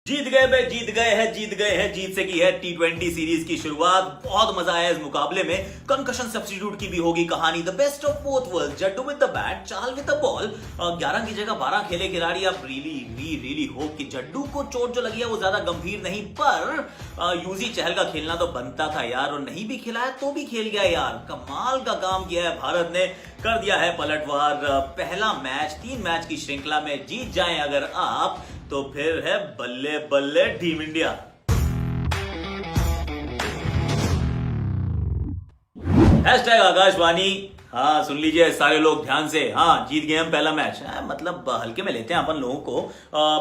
जीत गए बे, जीत गए हैं, जीत से की है टी20 सीरीज की शुरुआत। बहुत मजा आया इस मुकाबले में। कंकशन सब्स्टिट्यूट की भी होगी कहानी। The best of both worlds, Jaddu with the bat, चाल विद द बॉल। 11 की जगह 12 खेले खिलाड़ी। अब रियली होप कि जड्डू को चोट जो लगी है वो ज्यादा गंभीर नहीं, पर यूजी चहल का खेलना तो बनता था यार, और नहीं भी खिलाया तो भी खेल गया यार। कमाल का काम किया है भारत ने, कर दिया है पलटवार। पहला मैच 3 मैच की श्रृंखला में जीत जाएं अगर आप, तो फिर है बल्ले बल्ले टीम इंडिया। हैशटैग आकाशवाणी। हाँ सुन लीजिए सारे लोग ध्यान से। हाँ जीत गए हम पहला मैच। मतलब हल्के में लेते हैं अपन लोगों को।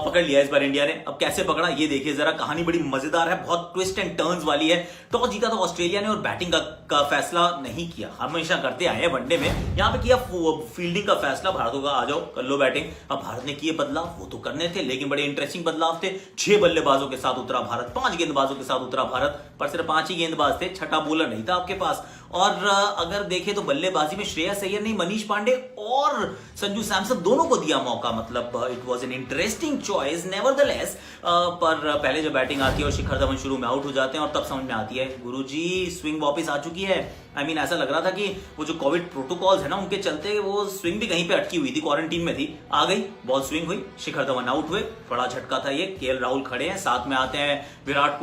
पकड़ लिया इस बार इंडिया ने। अब कैसे पकड़ा ये देखिए जरा। कहानी बड़ी मजेदार है, बहुत ट्विस्ट एंड टर्न्स वाली है। टॉस जीता था ऑस्ट्रेलिया ने और बैटिंग का फैसला नहीं किया। हमेशा करते आए हैं वनडे में, यहाँ पे किया फील्डिंग का फैसला। भारत का आ जाओ कर लो बैटिंग। अब भारत ने किए बदलाव, वो तो करने थे लेकिन बड़े इंटरेस्टिंग बदलाव थे। 6 बल्लेबाजों के साथ उतरा भारत, 5 गेंदबाजों के साथ उतरा भारत, पर सिर्फ 5 ही गेंदबाज थे, छठा बॉलर नहीं था आपके पास। और अगर देखें तो बल्लेबाजी में श्रेयस अय्यर ने मनीष पांडे और संजू सैमसन दोनों को दिया मौका। मतलब it was an interesting choice nevertheless. पर पहले जब बैटिंग आती है और शिखर धवन शुरू में आउट हो जाते हैं, और तब समझ में आती है गुरुजी स्विंग वापस आ चुकी है। ऐसा लग रहा था कि वो जो कोविड प्रोटोकॉल्स है ना, उनके चलते वो स्विंग भी कहीं पे अटकी हुई थी, क्वारंटीन में थी। आ गई बॉल, स्विंग हुई, शिखर धवन आउट हुए। बड़ा झटका था ये। केएल राहुल खड़े हैं, साथ में आते हैं विराट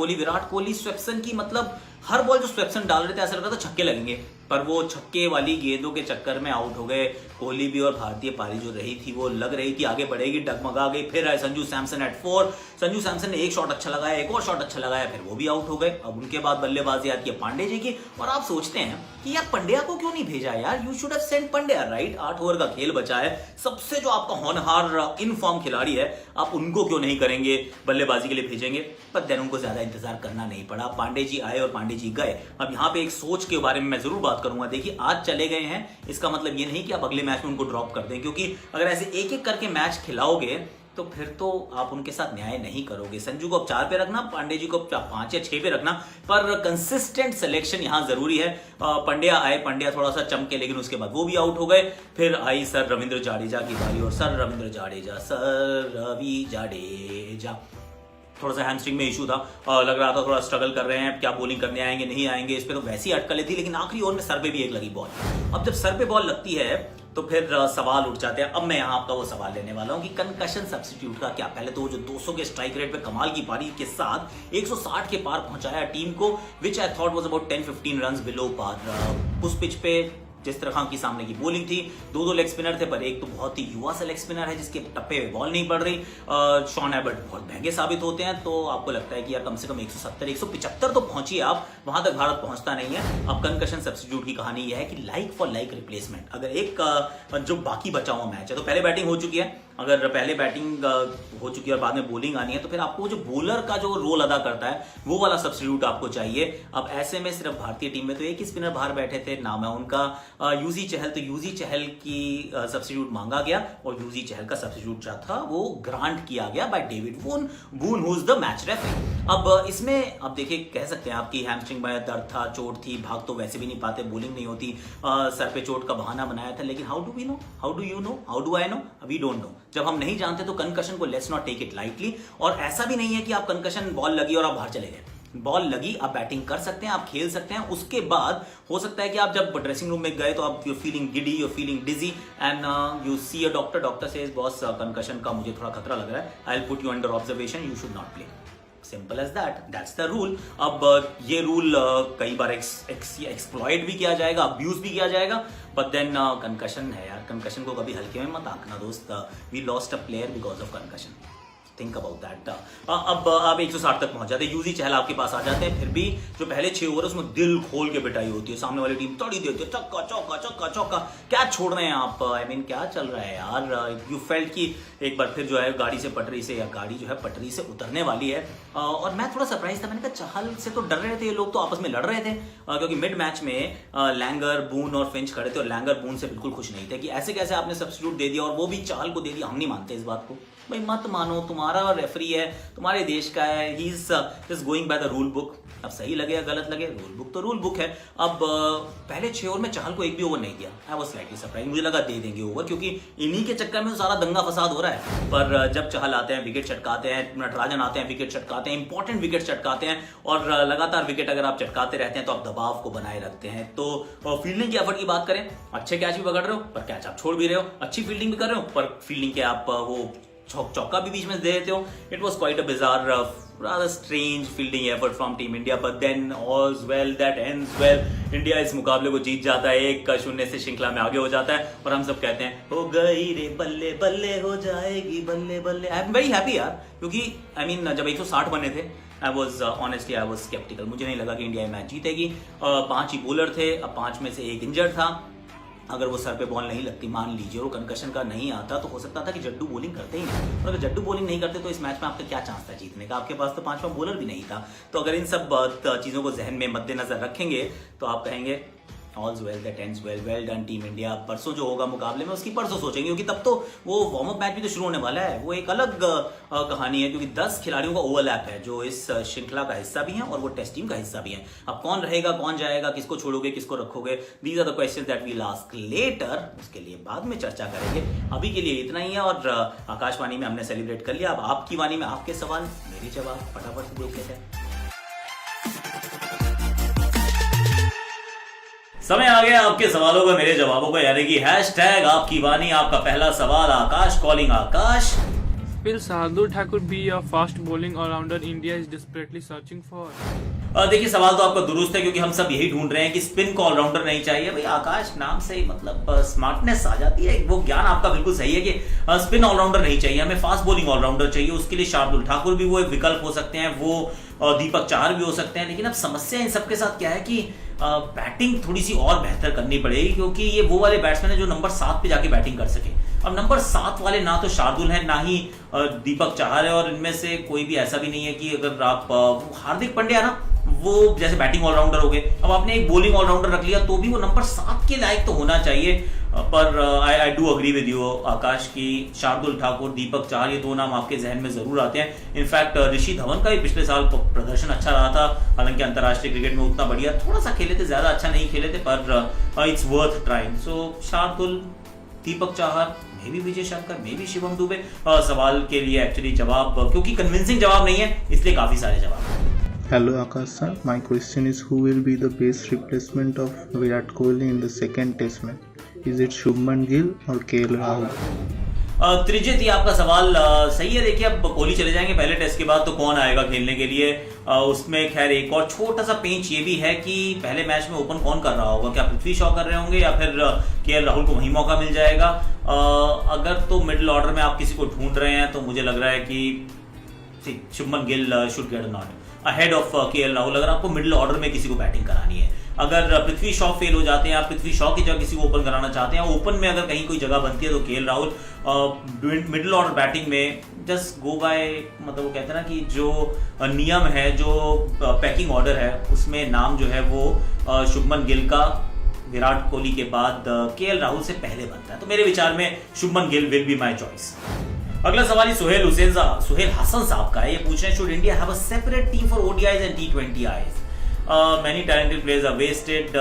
कोहली स्वेप्सन की, मतलब हर बॉल जो स्वेप्सन डाल रहे थे ऐसा लग रहा था छक्के लगेंगे, पर वो छक्के वाली गेंदों के चक्कर में आउट हो गए। कोहली भी, और भारतीय पारी जो रही थी वो लग रही थी आगे बढ़ेगी, डगमगा गई। फिर आए संजू सैमसन एट 4। संजू सैमसन ने एक शॉट अच्छा लगाया, एक और शॉट अच्छा लगाया, फिर वो भी आउट हो गए। अब उनके बाद बल्लेबाजी आती है पांडे जी की, और आप सोचते हैं कि यार पंड्या को क्यों नहीं भेजा यार, you should have sent Pandya, right. 8 over का खेल बचा है, सबसे जो आपका होनहार इन फॉर्म खिलाड़ी है, आप उनको क्यों नहीं करेंगे बल्लेबाजी के लिए भेजेंगे। पर देन उनको ज्यादा इंतजार करना नहीं पड़ा, पांडे जी आए और पांडे जी गए। अब यहाँ पे एक सोच के बारे में मैं जरूर बात करूंगा। देखिए आज चले गए हैं, इसका मतलब ये नहीं कि आप अगले मैच में उनको ड्रॉप कर दें, क्योंकि अगर ऐसे एक एक करके मैच खिलाओगे तो फिर तो आप उनके साथ न्याय नहीं करोगे। संजू को अब 4 पे रखना, पांडे जी को 5 या 6 पे रखना, पर कंसिस्टेंट सिलेक्शन यहां जरूरी है। पंड्या आए, पंड्या थोड़ा सा चमके, लेकिन उसके बाद वो भी आउट हो गए। फिर आई सर रविंद्र जाडेजा की बारी, और सर रवि जाडेजा थोड़ा सा हैमस्ट्रिंग में इशू था, लग रहा था थोड़ा स्ट्रगल कर रहे हैं, क्या बॉलिंग करने आएंगे नहीं आएंगे। इस पे तो वैसी अटकलें थी, लेकिन आखिरी ओवर में सर पे भी एक लगी बॉल। अब जब सर पे बॉल लगती है तो फिर सवाल उठ जाते हैं। अब मैं यहाँ आपका वो सवाल लेने वाला हूँ कि कंकशन सब्स्टिट्यूट का क्या। पहले तो वो जो 200 के स्ट्राइक रेट पे कमाल की पारी के साथ 160 के पार पहुंचाया टीम को, which I thought was about 10-15 runs below par. उस पिच पे जिस तरह की सामने की बॉलिंग थी, 2 लेग स्पिनर थे, पर एक तो बहुत ही युवा सा लेग स्पिनर है जिसके टप्पे में बॉल नहीं पड़ रही। शॉन एबर्ट बहुत महंगे साबित होते हैं, तो आपको लगता है कि यार कम से कम 170-175 तो पहुंचिए आप, वहां तक भारत पहुंचता नहीं है। अब कंकशन सब्स्टिट्यूट की कहानी यह है कि लाइक फॉर लाइक रिप्लेसमेंट। अगर एक जो बाकी बचा हुआ मैच है, तो पहले बैटिंग हो चुकी है, अगर पहले बैटिंग हो चुकी है और बाद में बॉलिंग आनी है, तो फिर आपको जो बॉलर का जो रोल अदा करता है वो वाला सब्स्टिट्यूट आपको चाहिए। अब ऐसे में सिर्फ भारतीय टीम में तो एक ही स्पिनर बाहर बैठे थे, नाम है उनका यूजी चहल। तो यूजी चहल की सब्स्टिट्यूट मांगा गया, और यूजी चहल का सब्स्टिट्यूट जो था वो ग्रांट किया गया by David Boon who is the match referee. अब इसमें अब देखिए, कह सकते हैं आपकी हैमस्ट्रिंग में दर्द था, चोट थी, भाग तो वैसे भी नहीं पाते, बॉलिंग नहीं होती, सर पे चोट का बहाना बनाया था, लेकिन how do we know, how do you know, how do I know, we don't know. जब हम नहीं जानते तो कंकशन को let's not take it lightly. और ऐसा भी नहीं है कि आप कंकशन बॉल लगी और आप बाहर चले गए। बॉल लगी, आप बैटिंग कर सकते हैं, आप खेल सकते हैं। उसके बाद हो सकता है कि आप जब ड्रेसिंग रूम में गए तो आप you feeling giddy, you feeling dizzy, and you see a doctor says boss concussion का मुझे थोड़ा खतरा लग रहा है, I will put you under observation, you should not play. Simple as that, that's the rule. अब ये रूल कई बार एक्सप्लॉइट भी किया जाएगा, अब्यूज भी किया जाएगा, बट देन कंकशन है यार, कंकशन को कभी हल्के में मत आंकना दोस्त। We lost a player because of concussion, think about that. अब आप 160 तक पहुंच जाते हैं, यूजी चहल आपके पास आ जाते हैं। फिर भी जो पहले 6 ओवर उसमें दिल खोल के पिटाई होती है, सामने वाली टीम तोड़ी देती है, चौका चौका चौका चौका, क्या छोड़ रहे हैं आप। क्या चल रहा है यार। यू फेल्ट कि एक बार फिर जो है गाड़ी से पटरी से, या गाड़ी जो है पटरी से उतरने वाली है। और मैं थोड़ा सरप्राइज था, मैंने कहा चहल से तो डर रहे थे ये लोग, तो आपस में लड़ रहे थे, क्योंकि मिड मैच में लैंगर, बून और फिंच खड़े थे, और लैंगर बून से बिल्कुल खुश नहीं थे कि ऐसे कैसे आपने सब्स्टिट्यूट दे दिया, और वो भी चहल को दे दिया। हम नहीं मानते इस बात को भाई, मत मानो, तुम्हारा तुम्हारा रेफरी है, तुम्हारे देश का है, he is just going by the rule book. अब सही लगे या गलत लगे, रूल बुक तो रूल बुक है। अब पहले 6 ओवर में चहल को एक भी ओवर नहीं दिया। आई वाज स्लाइटली सरप्राइज, मुझे लगा दे देंगे ओवर, क्योंकि इन्हीं के चक्कर में तो सारा दंगा फसाद हो रहा है। पर जब चहल आते हैं, विकेट चटकाते हैं, नटराजन आते हैं, विकेट चटकाते हैं, इंपॉर्टेंट विकेट चटकाते हैं, और लगातार विकेट अगर आप चटकाते रहते हैं तो आप दबाव को बनाए रखते हैं। तो फील्डिंग के एफर्ट की बात करें, अच्छे कैच भी पकड़ रहे हो पर कैच आप छोड़ भी रहे हो, अच्छी फील्डिंग भी कर रहे हो पर फील्डिंग के आप वो चौका भी बीच में दे देते हो। It was quite a bizarre rather strange fielding effort from Team India, but then all's well that ends well. India इस मुकाबले को जीत जाता है, 1-0 से श्रृंखला में आगे हो जाता है, और हम सब कहते हैं हो गई रे बल्ले बल्ले, हो जाएगी बल्ले बल्ले। आई एम वेरी हैप्पी यार, क्योंकि आई मीन जब 160 बने थे, I was honestly I was sceptical. मुझे नहीं लगा कि इंडिया मैच जीतेगी। 5 ही बॉलर थे, अब 5 में से 1 इंजर्ड था। अगर वो सर पे बॉल नहीं लगती, मान लीजिए, और कंकशन का नहीं आता, तो हो सकता था कि जड्डू बॉलिंग करते ही नहीं। और अगर जड्डू बॉलिंग नहीं करते तो इस मैच में आपका क्या चांस था जीतने का? आपके पास तो 5वां बॉलर भी नहीं था। तो अगर इन सब चीज़ों को जहन में मद्देनजर रखेंगे तो आप कहेंगे all's well that ends well, well done team India. परसों जो होगा मुकाबले में उसकी परसों सोचेंगे, क्योंकि तब तो वो वार्म अप मैच भी तो शुरू होने वाला है। वो एक अलग कहानी है, क्योंकि 10 खिलाड़ियों का ओवरलैप है जो इस श्रृंखला का हिस्सा भी हैं और वो टेस्ट टीम का हिस्सा भी हैं। अब कौन रहेगा, कौन जाएगा, किसको छोड़ोगे, किसको रखोगे, these are the questions that we ask later. उसके लिए बाद में चर्चा करेंगे, अभी के लिए इतना ही है। और आकाशवाणी में हमने सेलिब्रेट कर लिया, अब आपकी वाणी में आपके सवाल, मेरे जवाब, फटाफट से देख लेते हैं। समय आ गया आपके सवालों का, मेरे जवाबों का, यानी कि हैशटैग आपकी वाणी। आपका पहला सवाल, Akash calling Akash. Will Shardul Thakur be a fast bowling all-rounder India is desperately searching for? देखिए, सवाल तो आपका दुरुस्त है, क्योंकि हम सब यही ढूंढ रहे हैं कि स्पिन को ऑलराउंडर नहीं चाहिए। भाई आकाश नाम से ही मतलब स्मार्टनेस आ जाती है, वो ज्ञान आपका बिल्कुल सही है कि स्पिन ऑलराउंडर नहीं चाहिए, हमें फास्ट बॉलिंग ऑलराउंडर चाहिए। उसके लिए शार्दुल ठाकुर भी वो एक विकल्प हो सकते हैं, वो दीपक चाहर भी हो सकते हैं। लेकिन अब समस्या इन सबके साथ क्या है कि बैटिंग थोड़ी सी और बेहतर करनी पड़ेगी, क्योंकि ये वो वाले बैट्समैन है जो नंबर 7 पे जाके बैटिंग कर सके। अब नंबर 7 वाले ना तो शार्दुल है, ना ही दीपक चाहर है, और इनमें से कोई भी ऐसा भी नहीं है कि अगर आप हार्दिक पांड्या ना, वो जैसे बैटिंग ऑलराउंडर हो गए। अब आपने एक बॉलिंग ऑलराउंडर रख लिया तो भी वो नंबर 7 के लायक तो होना चाहिए। पर I do agree with you Akash की शार्दुल ठाकुर, दीपक चाहर, ये 2 नाम आपके जहन में जरूर आते हैं। इनफैक्ट ऋषि धवन का भी पिछले साल प्रदर्शन अच्छा रहा था, हालांकि अंतर्राष्ट्रीय क्रिकेट में उतना बढ़िया थोड़ा सा खेले थे, ज्यादा अच्छा नहीं खेले थे, पर it's worth trying. So Shardul, Deepak Chahar, may be Vijay Shankar, may be Shivam Dubey. सवाल के लिए एक्चुअली जवाब, क्योंकि कन्विंसिंग जवाब नहीं है, इसलिए काफी सारे जवाब। Hello Akash sir, my question is who will be the best replacement of Virat Kohli in the second test match? Is it Shubman Gill or KL Rahul? त्रिजित, ये आपका सवाल सही है। देखिए, अब कोहली चले जाएंगे पहले टेस्ट के बाद, तो कौन आएगा खेलने के लिए? उसमें खैर एक और छोटा सा पेंच ये भी है कि पहले मैच में ओपन कौन कर रहा होगा, क्या पृथ्वी शॉ कर रहे होंगे या फिर केएल राहुल को वहीं मौका मिल जाएगा? अगर तो मिडिल ऑर्डर में आप किसी को ढूंढ रहे हैं तो मुझे लग रहा है कि Shubman Gill should get a not ahead of KL Rahul, अगर आपको मिडिल ऑर्डर में किसी को बैटिंग करानी है। अगर पृथ्वी शॉ फेल हो जाते हैं, आप पृथ्वी शॉ की जगह किसी को ओपन कराना चाहते हैं, ओपन में अगर कहीं कोई जगह बनती है तो KL Rahul. Middle order batting में जस्ट गो बाय, मतलब वो कहते हैं ना कि जो नियम है, जो पैकिंग ऑर्डर है, उसमें नाम जो है वो शुभमन गिल का विराट कोहली के बाद केएल राहुल से पहले बनता है। तो मेरे विचार में Shubman Gill will be my choice. अगला सवाल सुहेल हसन साहब का है। ये पूछ रहे हैं, should India have a separate team for ODIs and T20Is? Many talented players are wasted.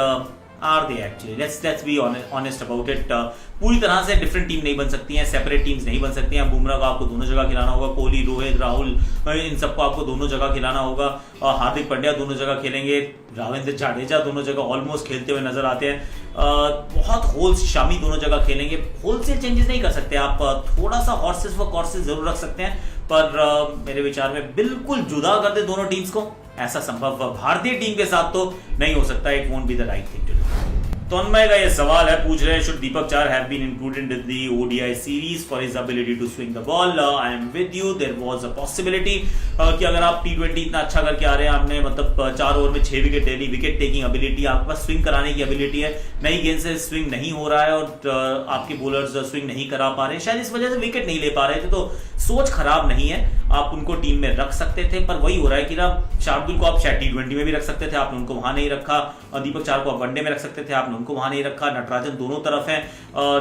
Are they actually? Let's be honest about it. पूरी तरह से डिफरेंट टीम नहीं बन सकती हैं, सेपरेट टीम्स नहीं बन सकती हैं। बुमराह को आपको दोनों जगह खिलाना होगा, कोहली, रोहित, राहुल, इन सबको आपको दोनों जगह खिलाना होगा। हार्दिक पांड्या दोनों जगह खेलेंगे, रविंद्र जडेजा दोनों जगह ऑलमोस्ट खेलते हुए नजर आते हैं। बहुत शामी दोनों जगह खेलेंगे। होलसेल चेंजेस नहीं कर सकते आप, थोड़ा सा हॉर्सेस व कॉर्सेस जरूर रख सकते हैं, पर मेरे विचार में बिल्कुल जुदा कर दे दोनों टीम्स को, ऐसा संभव भारतीय टीम के साथ तो नहीं हो सकता। It won't be the right thing to do. Tanmay का ये सवाल है, पूछ रहे हैं, should Deepak Chahar have been included in the ODI series for his ability to swing the ball? I am with you, there was a possibility कि अगर आप T20 इतना अच्छा करके आ रहे हैं, आपने मतलब 4 ओवर में 6 विकेट ले ली, विकेट टेकिंग एबिलिटी, आपके पास स्विंग कराने की एबिलिटी है, नई गेंद से स्विंग नहीं हो रहा है और आपके बॉलर्स स्विंग नहीं करा पा रहे, शायद इस वजह से विकेट नहीं ले पा रहे थे, तो सोच खराब नहीं है, आप उनको टीम में रख सकते थे, पर वही हो रहा है कि ना शार्दुल को आप शायद T20 में भी रख सकते थे, आपने उनको वहां नहीं रखा। दीपक चाहर को आप वनडे में रख सकते थे, आपने उनको वहां नहीं रखा। नटराजन दोनों तरफ है,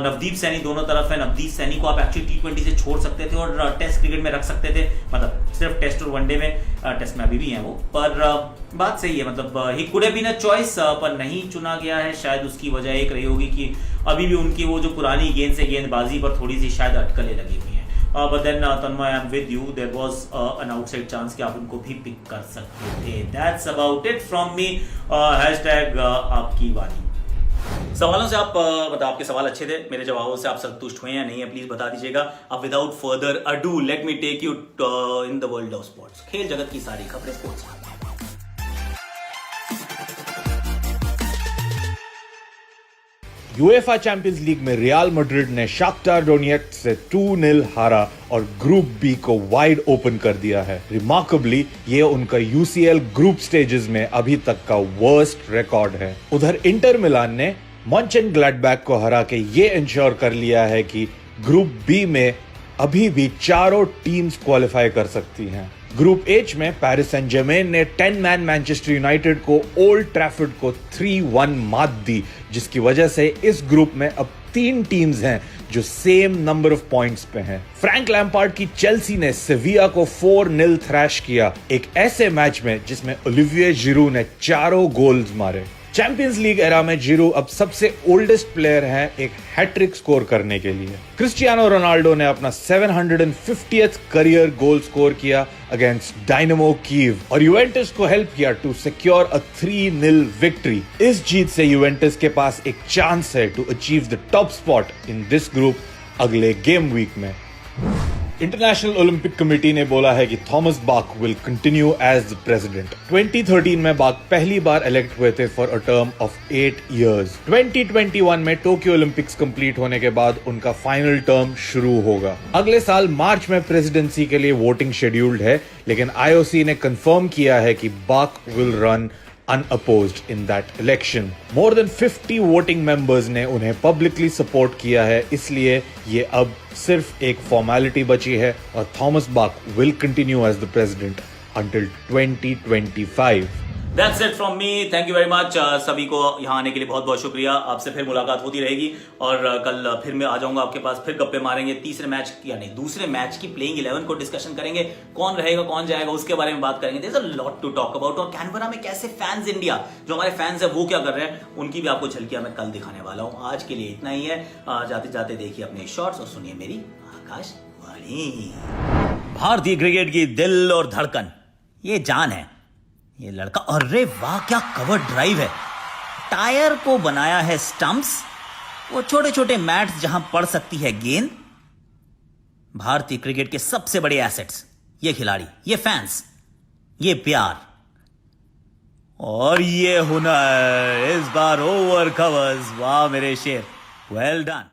नवदीप सैनी दोनों तरफ है। नवदीप सैनी को आप एक्चुअली T20 से छोड़ सकते थे और टेस्ट क्रिकेट में रख सकते थे, मतलब सिर्फ टेस्ट और वनडे में। टेस्ट में अभी भी है वो, पर बात सही है, मतलब he could have been a choice, पर नहीं चुना गया है। शायद उसकी वजह एक रही होगी कि अभी भी उनकी वो जो पुरानी गेंद से गेंदबाजी पर थोड़ी सी शायद अटकलें लगी हुई हैं। But then Tanmay, I'm with you. There was an outside chance कि आप उनको भी पिक कर सकते थे. That's about it from me. # आपकी बारी। सवालों से आप मतलब आपके सवाल अच्छे थे, मेरे जवाबों से आप संतुष्ट हुए या नहीं है, प्लीज बता दीजिएगा। अब without further ado let me take you in the world of sports. खेल जगत की सारी खबरें स्पोर्ट्स। यूएफा चैंपियंस लीग में रियल मैड्रिड ने शाख्तार डोनेट्स्क से 2-0 हारा और ग्रुप बी को वाइड ओपन कर दिया है। रिमार्केबली ये उनका यूसीएल ग्रुप स्टेजेस में अभी तक का वर्स्ट रिकॉर्ड है। उधर इंटर मिलान ने मॉन्चेनग्लैडबैक को हरा के ये इंश्योर कर लिया है कि ग्रुप बी में अभी भी चारों टीम्स क्वालिफाई कर सकती हैं। ग्रुप एच में पेरिस सेंट जर्मेन ने 10 मैन मैनचेस्टर यूनाइटेड को ओल्ड ट्रैफर्ड को 3-1 मात दी, जिसकी वजह से इस ग्रुप में अब 3 टीम्स हैं जो सेम नंबर ऑफ पॉइंट्स पे हैं। फ्रैंक लैम्पार्ड की चेल्सी ने सेविया को 4-0 थ्रैश किया, एक ऐसे मैच में जिसमें ओलिविये जिरू ने 4 गोल्स मारे। चैंपियंस लीग एरा में जिरू अब सबसे ओल्डेस्ट प्लेयर हैं एक हैट्रिक स्कोर करने के लिए। क्रिस्टियानो रोनाल्डो ने अपना 750th करियर गोल स्कोर किया अगेंस्ट डायनामो कीव और यूवेंटस को हेल्प किया टू सिक्योर अ 3-0 विक्ट्री। इस जीत से यूवेंटस के पास एक चांस है to achieve the top spot in this group अगले गेम वीक में। इंटरनेशनल ओलंपिक कमेटी ने बोला है कि Thomas Bach will continue as the president. 2013 में बाक पहली बार इलेक्ट हुए थे for a term of 8 years. 2021 में टोक्यो ओलंपिक्स कंप्लीट होने के बाद उनका फाइनल टर्म शुरू होगा। अगले साल मार्च में प्रेसिडेंसी के लिए वोटिंग शेड्यूल्ड है, लेकिन आईओसी ने कंफर्म किया है कि बाक will run unopposed in that election. More than 50 voting members ने उन्हें publicly support किया है, इसलिए ये अब सिर्फ एक फॉर्मेलिटी बची है और Thomas Bach will continue as the president until 2025. That's it from me. Thank you very much. सभी को यहाँ आने के लिए बहुत बहुत शुक्रिया। आपसे फिर मुलाकात होती रहेगी और कल फिर मैं आ जाऊंगा आपके पास, फिर गप्पे मारेंगे। दूसरे मैच की प्लेइंग 11 को डिस्कशन करेंगे, कौन रहेगा कौन जाएगा उसके बारे में बात करेंगे। There's a lot to talk about। और कैनबरा में कैसे फैंस इंडिया जो हमारे फैंस है वो क्या कर रहे हैं, उनकी भी आपको झलकियां मैं कल दिखाने वाला हूँ। आज के लिए इतना ही है। जाते जाते देखिए अपने शॉर्ट्स और सुनिए मेरी आकाशवाणी। भारतीय क्रिकेट की दिल और धड़कन, ये जान है ये लड़का। अरे वाह क्या कवर ड्राइव है। टायर को बनाया है स्टंप्स, वो छोटे छोटे मैट्स जहां पड़ सकती है गेंद। भारतीय क्रिकेट के सबसे बड़े एसेट्स, ये खिलाड़ी, ये फैंस, ये प्यार और ये हुनर। इस बार ओवर कवर्स, वाह मेरे शेर, वेल डन।